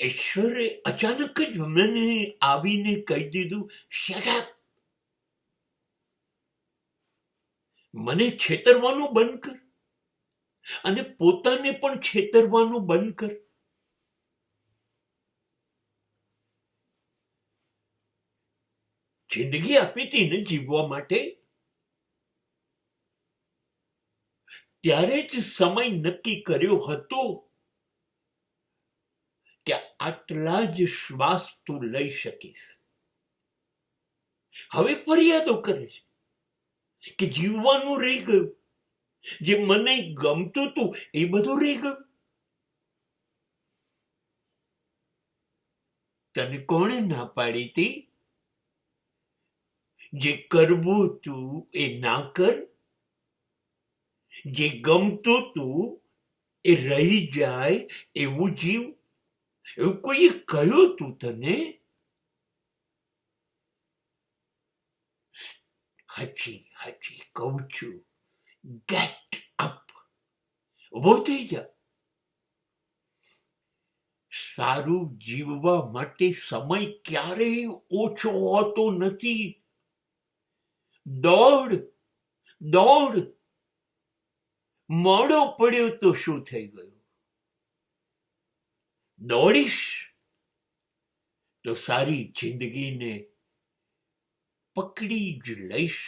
ઈશ્વરે અચાનક જ મને આવીને કહી દીધું, શટ અપ, મને છેતરવાનું બંધ કર અને પોતાને પણ છેતરવાનું બંધ કર. જિંદગી આપી હતી ને જીવવા માટે, ત્યારે જ સમય નક્કી કર્યો હતો કે આટલા જ શ્વાસ તું લઈ શકીશ. હવે ફરિયાદો કરે છે કે જીવવાનું રહી ગયું, જે મને ગમતું હતું એ બધું રહી ગયું. તને કોણે ના પાડી હતી? જે કરવું તું એ ના કર, જે ગમતું તું એ રહી જાય એવું જીવ. એવું કોઈએ કહ્યું તું તને? હાચી કહું છું, ગેટ અપ, ઉભો થઈ જા. સારું જીવવા માટે સમય ક્યારેય ઓછો હોતો નથી. દોડ દોડ, મોડો પડ્યો તો શું થઈ ગયું? દોડીશ તો સારી જિંદગીને પકડી જ લઈશ.